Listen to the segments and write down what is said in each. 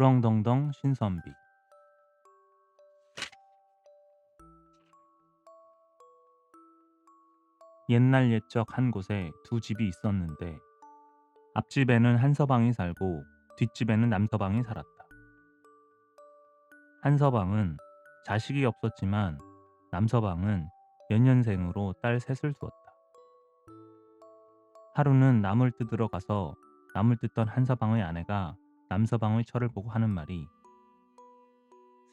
구렁덩덩 신선비. 옛날 옛적 한 곳에 두 집이 있었는데 앞집에는 한서방이 살고 뒷집에는 남서방이 살았다. 한서방은 자식이 없었지만 남서방은 연년생으로 딸 셋을 두었다. 하루는 나물 뜯으러 가서 나물 뜯던 한서방의 아내가 남서방의 처를 보고 하는 말이,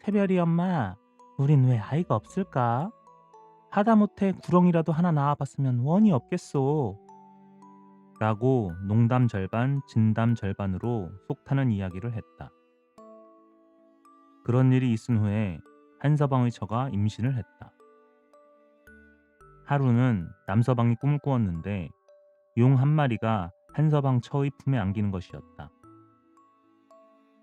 새별이 엄마, 우린 왜 아이가 없을까? 하다못해 구렁이라도 하나 낳아봤으면 원이 없겠소. 라고 농담 절반 진담 절반으로 속 타는 이야기를 했다. 그런 일이 있은 후에 한서방의 처가 임신을 했다. 하루는 남서방이 꿈을 꾸었는데 용 한 마리가 한서방 처의 품에 안기는 것이었다.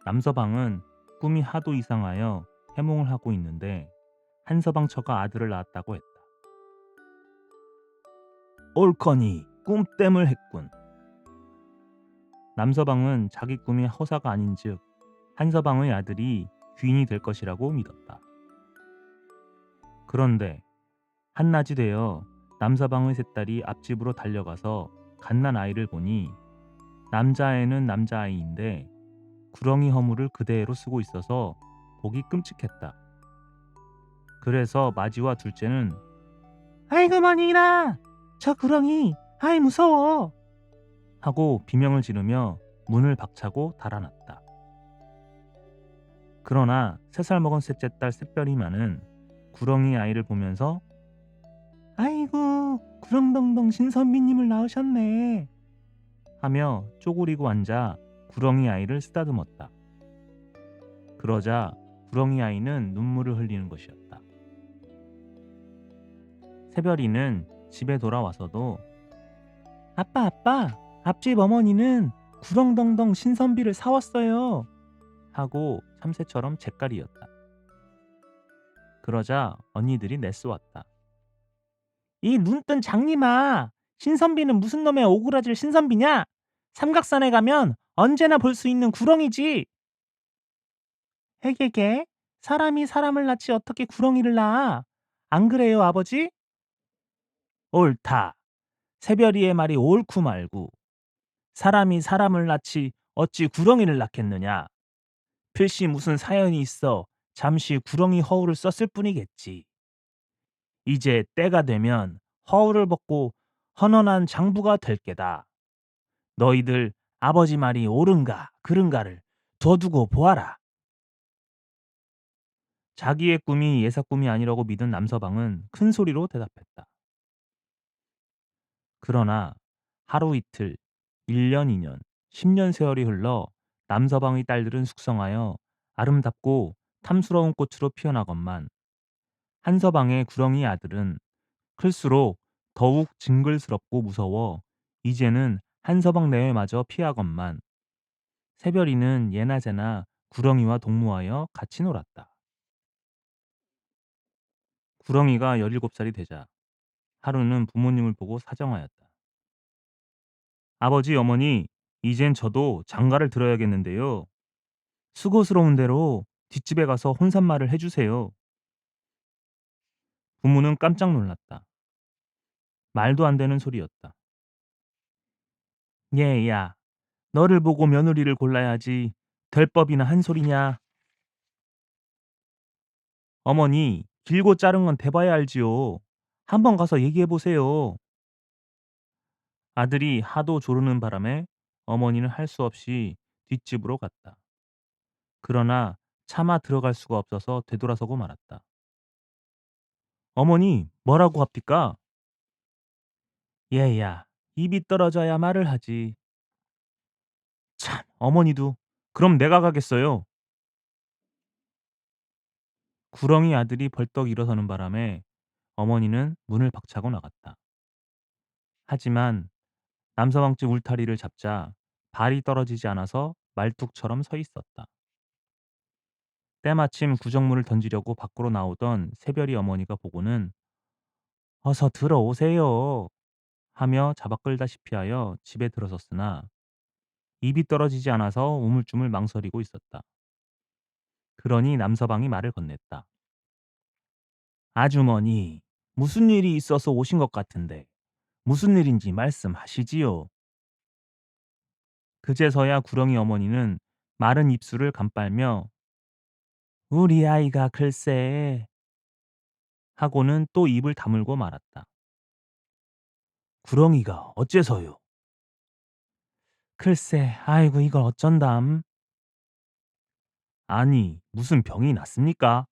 남서방은 꿈이 하도 이상하여 해몽을 하고 있는데 한서방 처가 아들을 낳았다고 했다. 옳거니 꿈땜을 했군. 남서방은 자기 꿈이 허사가 아닌즉 한서방의 아들이 귀인이 될 것이라고 믿었다. 그런데 한낮이 되어 남서방의 셋딸이 앞집으로 달려가서 갓난 아이를 보니 남자애는 남자아이인데 구렁이 허물을 그대로 쓰고 있어서 보기 끔찍했다. 그래서 마지와 둘째는 아이고 머니나 저 구렁이 아이 무서워 하고 비명을 지르며 문을 박차고 달아났다. 그러나 3살 먹은 셋째 딸 샛별이만은 구렁이 아이를 보면서 아이고 구렁덩덩 신선비님을 낳으셨네 하며 쪼그리고 앉아 구렁이 아이를 쓰다듬었다. 그러자 구렁이 아이는 눈물을 흘리는 것이었다. 새별이는 집에 돌아와서도 아빠 앞집 어머니는 구렁덩덩 신선비를 사왔어요 하고 참새처럼 재깔이었다. 그러자 언니들이 내쏘았다. 이 눈뜬 장님아, 신선비는 무슨 놈의 오그라질 신선비냐? 삼각산에 가면 언제나 볼 수 있는 구렁이지. 헤게게, 사람이 사람을 낳지 어떻게 구렁이를 낳아? 안 그래요 아버지? 옳다. 새별이의 말이 옳고 말고. 사람이 사람을 낳지 어찌 구렁이를 낳겠느냐? 필시 무슨 사연이 있어 잠시 구렁이 허울을 썼을 뿐이겠지. 이제 때가 되면 허울을 벗고 헌헌한 장부가 될 게다. 너희들 아버지 말이 옳은가 그른가를 둬두고 보아라. 자기의 꿈이 예사 꿈이 아니라고 믿은 남서방은 큰 소리로 대답했다. 그러나 하루 이틀, 1년, 2년, 10년 세월이 흘러 남서방의 딸들은 숙성하여 아름답고 탐스러운 꽃으로 피어나건만 한서방의 구렁이 아들은 클수록 더욱 징글스럽고 무서워 이제는 한서방 내외마저 피하건만 새별이는 예나제나 구렁이와 동무하여 같이 놀았다. 구렁이가 17살이 되자 하루는 부모님을 보고 사정하였다. 아버지 어머니 이젠 저도 장가를 들어야겠는데요. 수고스러운 대로 뒷집에 가서 혼잣말을 해주세요. 부모는 깜짝 놀랐다. 말도 안 되는 소리였다. 얘야, 너를 보고 며느리를 골라야지 될 법이나 한 소리냐. 어머니, 길고 짧은 건 대봐야 알지요. 한번 가서 얘기해 보세요. 아들이 하도 조르는 바람에 어머니는 할 수 없이 뒷집으로 갔다. 그러나 차마 들어갈 수가 없어서 되돌아서고 말았다. 어머니, 뭐라고 합니까? 얘야, 입이 떨어져야 말을 하지. 참, 어머니도. 그럼 내가 가겠어요. 구렁이 아들이 벌떡 일어서는 바람에 어머니는 문을 박차고 나갔다. 하지만 남서방집 울타리를 잡자 발이 떨어지지 않아서 말뚝처럼 서 있었다. 때마침 구정문을 던지려고 밖으로 나오던 새별이 어머니가 보고는 어서 들어오세요 하며 잡아 끌다시피 하여 집에 들어섰으나 입이 떨어지지 않아서 우물쭈물 망설이고 있었다. 그러니 남서방이 말을 건넸다. 아주머니, 무슨 일이 있어서 오신 것 같은데 무슨 일인지 말씀하시지요. 그제서야 구렁이 어머니는 마른 입술을 감빨며 우리 아이가 글쎄 하고는 또 입을 다물고 말았다. 구렁이가 어째서요? 글쎄, 아이고 이걸 어쩐담. 아니, 무슨 병이 났습니까?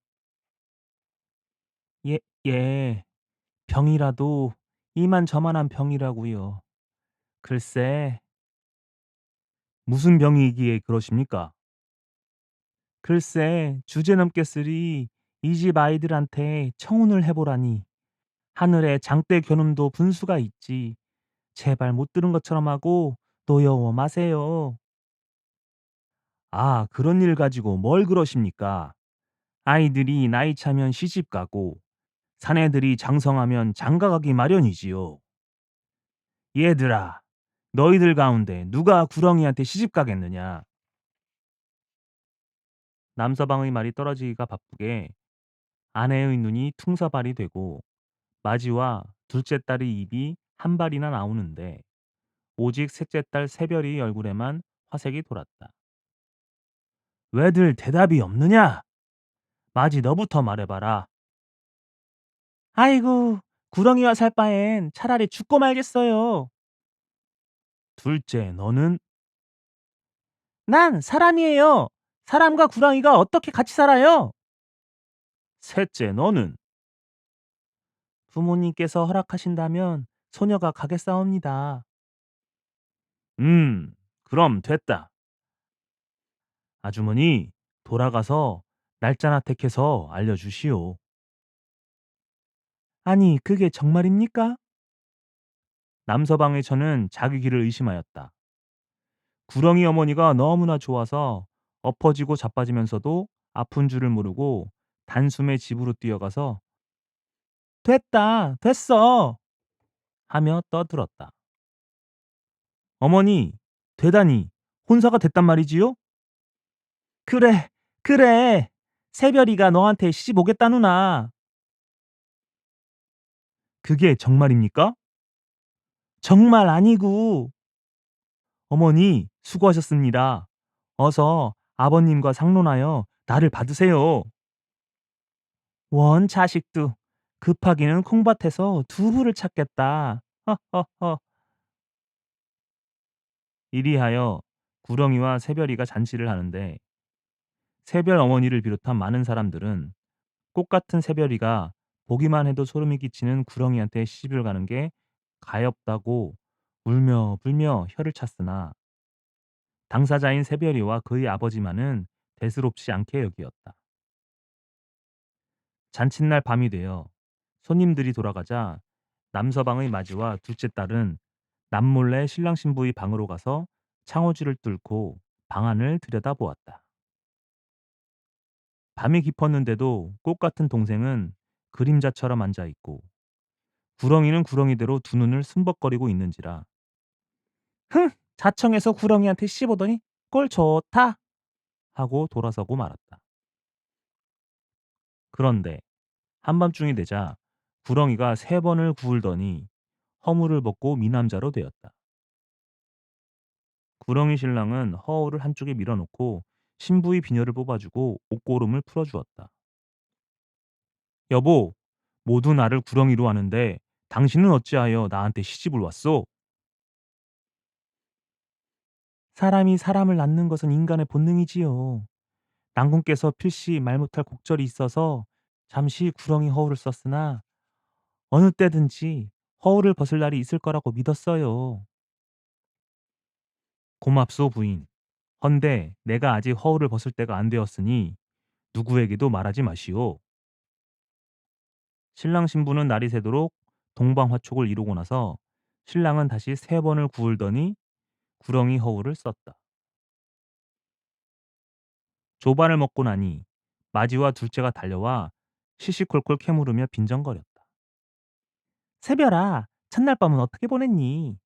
예, 예, 병이라도 이만저만한 병이라고요. 글쎄, 무슨 병이기에 그러십니까? 글쎄, 주제넘게 쓰리 이 집 아이들한테 청혼을 해보라니 하늘에 장대 겨눈도 분수가 있지. 제발 못 들은 것처럼 하고 노여워 마세요. 아, 그런 일 가지고 뭘 그러십니까? 아이들이 나이 차면 시집 가고 사내들이 장성하면 장가가기 마련이지요. 얘들아, 너희들 가운데 누가 구렁이한테 시집 가겠느냐? 남서방의 말이 떨어지기가 바쁘게 아내의 눈이 퉁사발이 되고 마지와 둘째 딸의 입이 한 발이나 나오는데 오직 셋째 딸 새별이 얼굴에만 화색이 돌았다. 왜들 대답이 없느냐? 마지 너부터 말해봐라. 아이고, 구렁이와 살 바엔 차라리 죽고 말겠어요. 둘째, 너는? 난 사람이에요. 사람과 구렁이가 어떻게 같이 살아요? 셋째, 너는? 부모님께서 허락하신다면 소녀가 가겠사옵니다. 음, 그럼 됐다. 아주머니, 돌아가서 날짜나 택해서 알려주시오. 아니, 그게 정말입니까? 남서방의 처는 자기 귀를 의심하였다. 구렁이 어머니가 너무나 좋아서 엎어지고 자빠지면서도 아픈 줄을 모르고 단숨에 집으로 뛰어가서 됐다, 됐어 하며 떠들었다. 어머니, 되다니 혼사가 됐단 말이지요? 그래, 그래. 새별이가 너한테 시집 오겠다누나. 그게 정말입니까? 정말 아니고. 어머니, 수고하셨습니다. 어서 아버님과 상론하여 나를 받으세요. 원 자식도 급하기는 콩밭에서 두부를 찾겠다. 허허허. 이리하여 구렁이와 새별이가 잔치를 하는데 새별 어머니를 비롯한 많은 사람들은 꽃 같은 새별이가 보기만 해도 소름이 끼치는 구렁이한테 시집을 가는 게 가엾다고 울며 불며 혀를 찼으나 당사자인 새별이와 그의 아버지만은 대수롭지 않게 여기었다. 잔칫날 밤이 되어 손님들이 돌아가자 남서방의 맞이와 둘째 딸은 남몰래 신랑 신부의 방으로 가서 창호지를 뚫고 방 안을 들여다보았다. 밤이 깊었는데도 꽃 같은 동생은 그림자처럼 앉아 있고 구렁이는 구렁이대로 두 눈을 숨벅거리고 있는지라 흥! 자청해서 구렁이한테 씹어보더니 꼴 좋다 하고 돌아서고 말았다. 그런데 한밤중이 되자 구렁이가 세 번을 구울더니 허물을 벗고 미남자로 되었다. 구렁이 신랑은 허울을 한쪽에 밀어놓고 신부의 비녀를 뽑아주고 옷고름을 풀어주었다. 여보, 모두 나를 구렁이로 하는데 당신은 어찌하여 나한테 시집을 왔소? 사람이 사람을 낳는 것은 인간의 본능이지요. 난군께서 필시 말 못할 곡절이 있어서 잠시 구렁이 허울을 썼으나 어느 때든지 허울을 벗을 날이 있을 거라고 믿었어요. 고맙소 부인. 헌데 내가 아직 허울을 벗을 때가 안 되었으니 누구에게도 말하지 마시오. 신랑 신부는 날이 새도록 동방화촉을 이루고 나서 신랑은 다시 세 번을 구울더니 구렁이 허울을 썼다. 조반을 먹고 나니 마지와 둘째가 달려와 시시콜콜 캐물으며 빈정거렸다. 새별아, 첫날 밤은 어떻게 보냈니?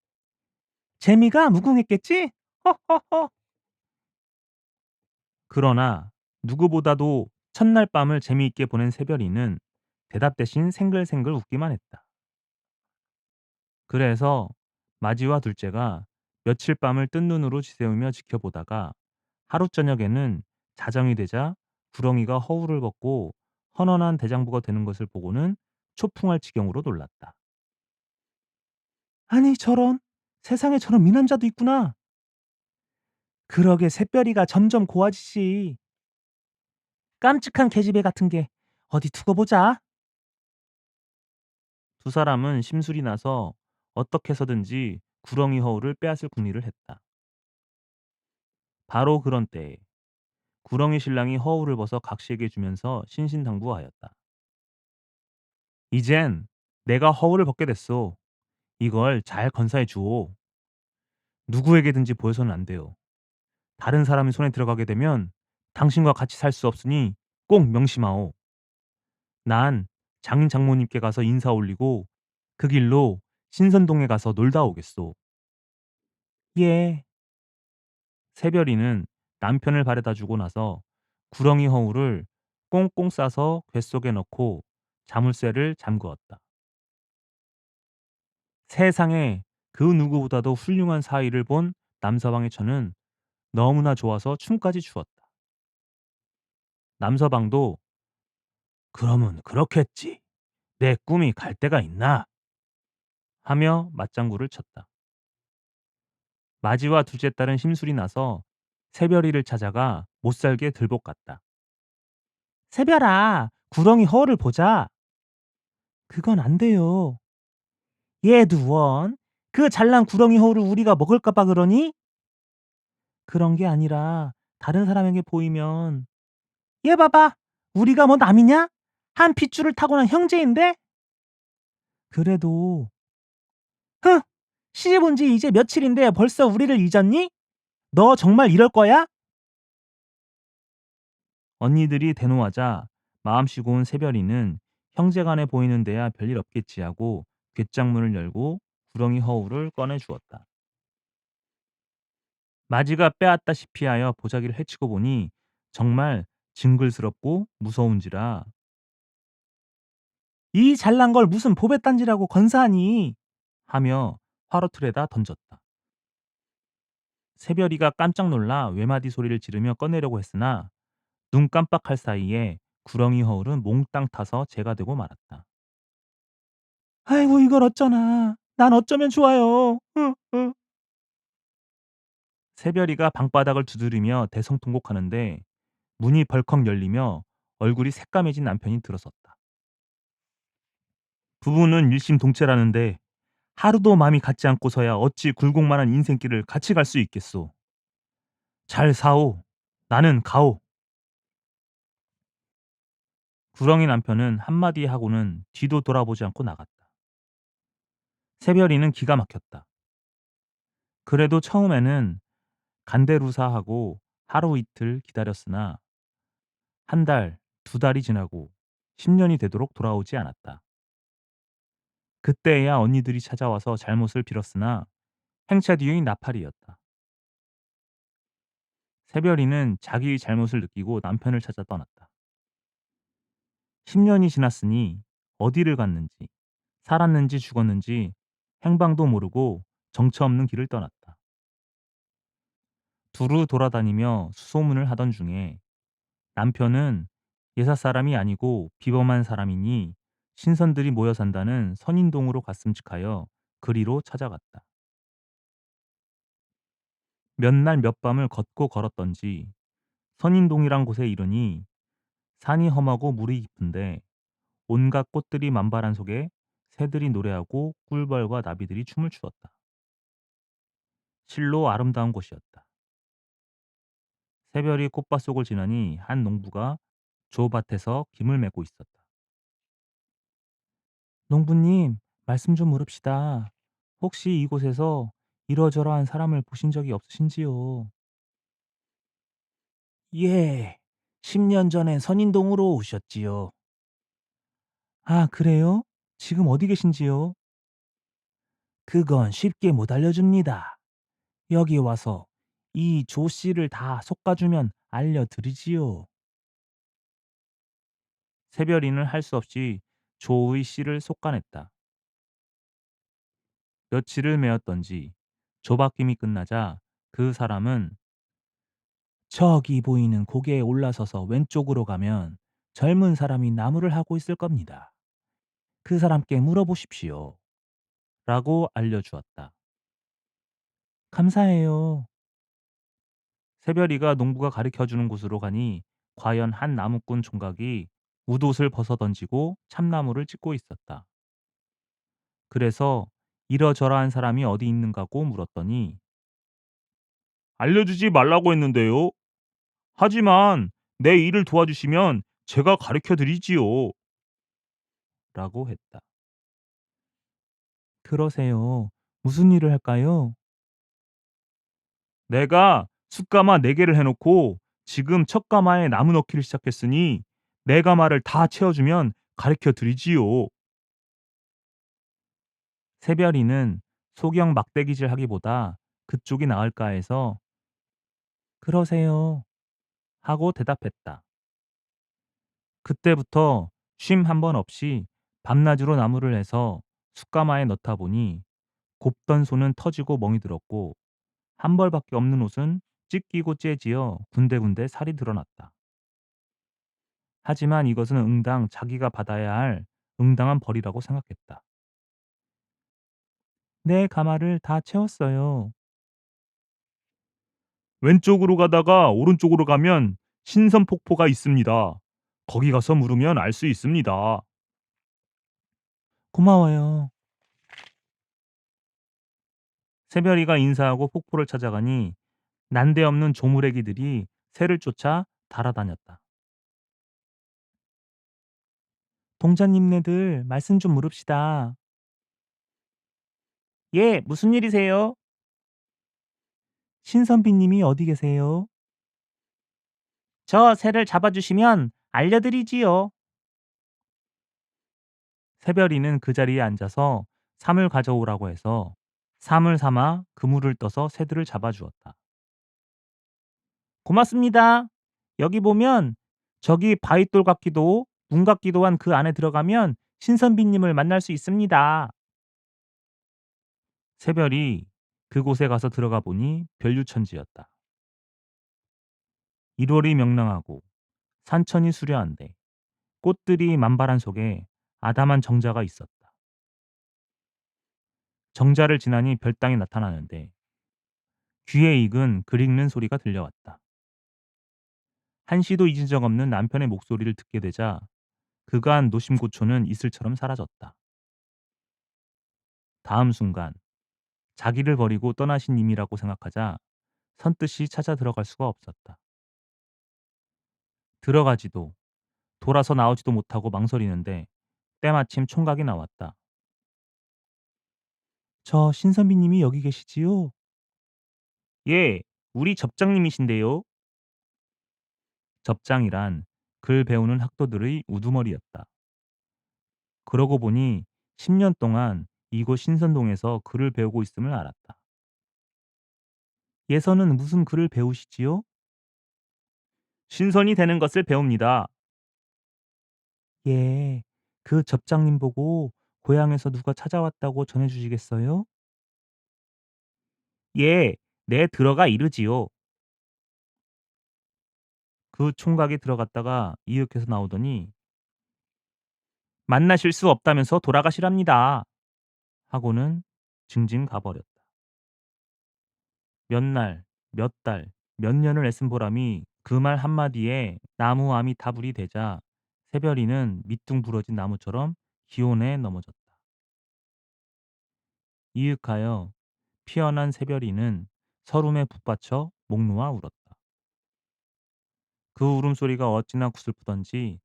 재미가 무궁했겠지? 허허허. 그러나 누구보다도 첫날 밤을 재미있게 보낸 새별이는 대답 대신 생글생글 웃기만 했다. 그래서 마지와 둘째가 며칠 밤을 뜬 눈으로 지새우며 지켜보다가 하루 저녁에는 자정이 되자 구렁이가 허울을 벗고 헌헌한 대장부가 되는 것을 보고는 초풍할 지경으로 놀랐다. 아니 저런, 세상에 저런 미남자도 있구나. 그러게 새별이가 점점 고와지지. 깜찍한 계집애 같은 게 어디 두고 보자. 두 사람은 심술이 나서 어떻게 해서든지 구렁이 허울을 빼앗을 궁리를 했다. 바로 그런 때에 구렁이 신랑이 허울을 벗어 각시에게 주면서 신신당부하였다. 이젠 내가 허울을 벗게 됐소. 이걸 잘 건사해 주오. 누구에게든지 보여서는 안 돼요. 다른 사람이 손에 들어가게 되면 당신과 같이 살 수 없으니 꼭 명심하오. 난 장인 장모님께 가서 인사 올리고 그 길로 신선동에 가서 놀다 오겠소. 예. 새별이는 남편을 바래다 주고 나서 구렁이 허울을 꽁꽁 싸서 뱃속에 넣고 자물쇠를 잠그었다. 세상에 그 누구보다도 훌륭한 사위를 본 남서방의 처는 너무나 좋아서 춤까지 추었다. 남서방도 그러면 그렇겠지. 내 꿈이 갈 데가 있나? 하며 맞장구를 쳤다. 마지와 둘째 딸은 심술이 나서 새별이를 찾아가 못살게 들볶았다. 새별아, 구렁이 허울을 보자. 그건 안 돼요. 얘도 원. 그 잘난 구렁이 허울을 우리가 먹을까봐 그러니? 그런 게 아니라 다른 사람에게 보이면 얘 봐봐. 우리가 뭐 남이냐? 한 핏줄을 타고난 형제인데? 그래도 흥! 시집 온 지 이제 며칠인데 벌써 우리를 잊었니? 너 정말 이럴 거야? 언니들이 대노하자 마음 쉬고 온 새별이는 형제간에 보이는 데야 별일 없겠지 하고 뒷장문을 열고 구렁이 허울을 꺼내 주었다. 마지가 빼앗다시피 하여 보자기를 헤치고 보니 정말 징글스럽고 무서운지라 이 잘난 걸 무슨 보배단지라고 건사하니 하며 화로틀에다 던졌다. 새별이가 깜짝 놀라 외마디 소리를 지르며 꺼내려고 했으나 눈 깜빡할 사이에 구렁이 허울은 몽땅 타서 재가 되고 말았다. 아이고 이걸 어쩌나. 난 어쩌면 좋아요. 새별이가 방바닥을 두드리며 대성통곡하는데 문이 벌컥 열리며 얼굴이 새까매진 남편이 들어섰다. 부부는 일심동체라는데 하루도 마음이 같지 않고서야 어찌 굴곡만한 인생길을 같이 갈 수 있겠소. 잘 사오. 나는 가오. 구렁이 남편은 한마디 하고는 뒤도 돌아보지 않고 나갔다. 새별이는 기가 막혔다. 그래도 처음에는 간대루사하고 하루 이틀 기다렸으나 한 달, 두 달이 지나고 10년이 되도록 돌아오지 않았다. 그때야 언니들이 찾아와서 잘못을 빌었으나 행차 뒤의 나팔이었다. 새별이는 자기 잘못을 느끼고 남편을 찾아 떠났다. 10년이 지났으니 어디를 갔는지, 살았는지 죽었는지 행방도 모르고 정처 없는 길을 떠났다. 두루 돌아다니며 수소문을 하던 중에 남편은 예사 사람이 아니고 비범한 사람이니 신선들이 모여 산다는 선인동으로 갔음직하여 그리로 찾아갔다. 몇 날 몇 밤을 걷고 걸었던지 선인동이란 곳에 이르니 산이 험하고 물이 깊은데 온갖 꽃들이 만발한 속에 새들이 노래하고 꿀벌과 나비들이 춤을 추었다. 실로 아름다운 곳이었다. 새별이 꽃밭 속을 지나니 한 농부가 조밭에서 김을 메고 있었다. 농부님, 말씀 좀 물읍시다. 혹시 이곳에서 이러저러한 사람을 보신 적이 없으신지요? 예, 10년 전에 선인동으로 오셨지요. 아, 그래요? 지금 어디 계신지요? 그건 쉽게 못 알려줍니다. 여기 와서 이 조 씨를 다 솎아주면 알려드리지요. 새별이는 할 수 없이 조의 씨를 솎아냈다. 며칠을 매었던지 조바뀜이 끝나자 그 사람은 저기 보이는 고개에 올라서서 왼쪽으로 가면 젊은 사람이 나무를 하고 있을 겁니다. 그 사람께 물어보십시오. 라고 알려주었다. 감사해요. 새별이가 농부가 가르쳐주는 곳으로 가니 과연 한 나무꾼 총각이 웃옷을 벗어 던지고 참나무를 찍고 있었다. 그래서 이러저러한 사람이 어디 있는가고 물었더니 알려주지 말라고 했는데요. 하지만 내 일을 도와주시면 제가 가르쳐 드리지요. 라고 했다. 그러세요. 무슨 일을 할까요? 내가 숯가마 4개를 해놓고 지금 첫 가마에 나무 넣기를 시작했으니 네 가마를 다 채워주면 가르쳐 드리지요. 새별이는 소경 막대기질 하기보다 그쪽이 나을까 해서 그러세요. 하고 대답했다. 그때부터 쉼 한 번 없이 밤낮으로 나무를 해서 숯가마에 넣다 보니 곱던 손은 터지고 멍이 들었고 한 벌밖에 없는 옷은 찢기고 째지어 군데군데 살이 드러났다. 하지만 이것은 응당 자기가 받아야 할 응당한 벌이라고 생각했다. 내 가마를 다 채웠어요. 왼쪽으로 가다가 오른쪽으로 가면 신선폭포가 있습니다. 거기 가서 물으면 알 수 있습니다. 고마워요. 새별이가 인사하고 폭포를 찾아가니 난데없는 조무래기들이 새를 쫓아 달아다녔다. 동자님네들 말씀 좀 물읍시다. 예, 무슨 일이세요? 신선비님이 어디 계세요? 저 새를 잡아주시면 알려드리지요. 새별이는 그 자리에 앉아서 삼을 가져오라고 해서 삼을 삼아 그물을 떠서 새들을 잡아주었다. 고맙습니다. 여기 보면 저기 바윗돌 같기도 문 같기도 한 그 안에 들어가면 신선비님을 만날 수 있습니다. 새별이 그곳에 가서 들어가 보니 별유천지였다. 1월이 명랑하고 산천이 수려한데 꽃들이 만발한 속에 아담한 정자가 있었다. 정자를 지나니 별당이 나타나는데 귀에 익은 글 읽는 소리가 들려왔다. 한시도 잊은 적 없는 남편의 목소리를 듣게 되자 그간 노심고초는 이슬처럼 사라졌다. 다음 순간 자기를 버리고 떠나신 님이라고 생각하자 선뜻이 찾아 들어갈 수가 없었다. 들어가지도 돌아서 나오지도 못하고 망설이는데 때마침 총각이 나왔다. 저 신선비님이 여기 계시지요? 예, 우리 접장님이신데요. 접장이란 글 배우는 학도들의 우두머리였다. 그러고 보니 10년 동안 이곳 신선동에서 글을 배우고 있음을 알았다. 예서는 무슨 글을 배우시지요? 신선이 되는 것을 배웁니다. 예, 그 접장님 보고 고향에서 누가 찾아왔다고 전해주시겠어요? 예, 내 들어가 이르지요. 그 총각이 들어갔다가 이윽해서 나오더니 만나실 수 없다면서 돌아가시랍니다. 하고는 징징 가버렸다. 몇 날, 몇 달, 몇 년을 애쓴 보람이 그 말 한마디에 나무암이 다불이 되자 새별이는 밑둥 부러진 나무처럼 기온에 넘어졌다. 이윽하여 피어난 새별이는 서름에 붙받쳐 목 놓아 울었다. 그 울음소리가 어찌나 구슬프던지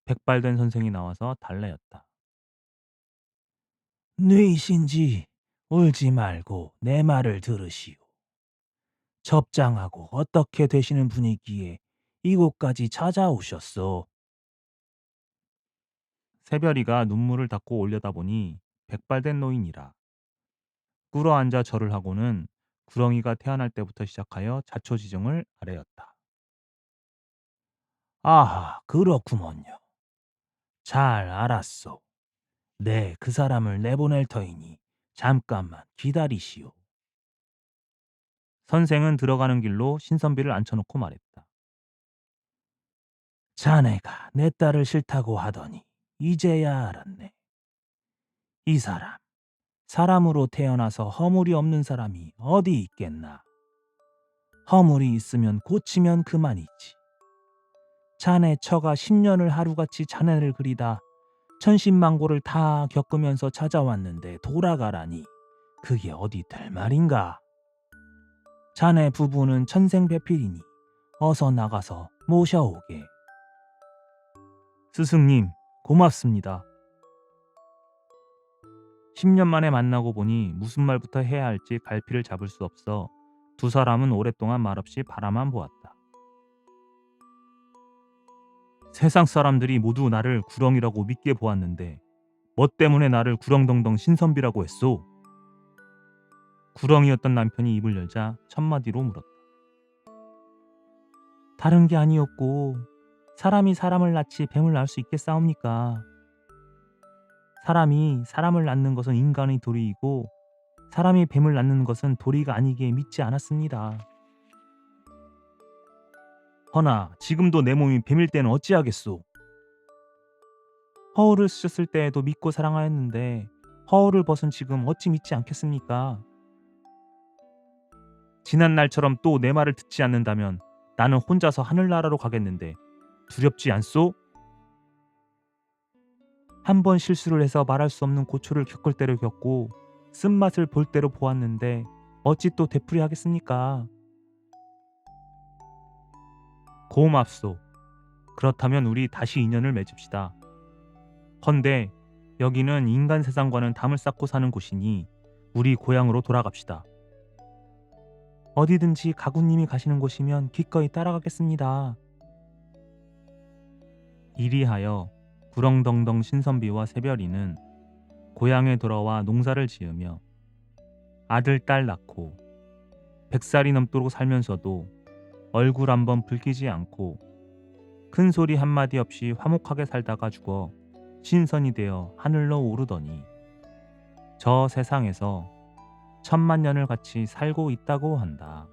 백발된 선생이 나와서 달래었다. 뉘신지 울지 말고 내 말을 들으시오. 접장하고 어떻게 되시는 분이기에 이곳까지 찾아오셨소. 새별이가 눈물을 닦고 올려다보니 백발된 노인이라. 꿇어앉아 절을 하고는 구렁이가 태어날 때부터 시작하여 자초지종을 아뢰었다. 아하, 그렇구먼요. 잘 알았소. 그 사람을 내보낼 터이니 잠깐만 기다리시오. 선생은 들어가는 길로 신선비를 앉혀놓고 말했다. 자네가 내 딸을 싫다고 하더니 이제야 알았네. 이 사람, 사람으로 태어나서 허물이 없는 사람이 어디 있겠나. 허물이 있으면 고치면 그만이지. 자네 처가 10년을 하루같이 자네를 그리다 천신만고를 다 겪으면서 찾아왔는데 돌아가라니 그게 어디 될 말인가. 자네 부부는 천생배필이니 어서 나가서 모셔오게. 스승님, 고맙습니다. 10년 만에 만나고 보니 무슨 말부터 해야 할지 갈피를 잡을 수 없어 두 사람은 오랫동안 말없이 바라만 보았다. 세상 사람들이 모두 나를 구렁이라고 믿게 보았는데 뭐 때문에 나를 구렁덩덩 신선비라고 했소? 구렁이었던 남편이 입을 열자 첫마디로 물었다. 다른 게 아니었고 사람이 사람을 낳지 뱀을 낳을 수 있겠사옵니까? 사람이 사람을 낳는 것은 인간의 도리이고 사람이 뱀을 낳는 것은 도리가 아니기에 믿지 않았습니다. 허나 지금도 내 몸이 뱀일 때는 어찌하겠소? 허울을 쓰셨을 때에도 믿고 사랑하였는데 허울을 벗은 지금 어찌 믿지 않겠습니까? 지난 날처럼 또 내 말을 듣지 않는다면 나는 혼자서 하늘나라로 가겠는데 두렵지 않소? 한 번 실수를 해서 말할 수 없는 고초를 겪을 대로 겪고 쓴맛을 볼 대로 보았는데 어찌 또 되풀이하겠습니까? 고맙소. 그렇다면 우리 다시 인연을 맺읍시다. 헌데 여기는 인간 세상과는 담을 쌓고 사는 곳이니 우리 고향으로 돌아갑시다. 어디든지 가구님이 가시는 곳이면 기꺼이 따라가겠습니다. 이리하여 구렁덩덩 신선비와 새별이는 고향에 돌아와 농사를 지으며 아들, 딸 낳고 100살이 넘도록 살면서도 얼굴 한번 붉히지 않고 큰 소리 한마디 없이 화목하게 살다가 죽어 신선이 되어 하늘로 오르더니 저 세상에서 천만 년을 같이 살고 있다고 한다.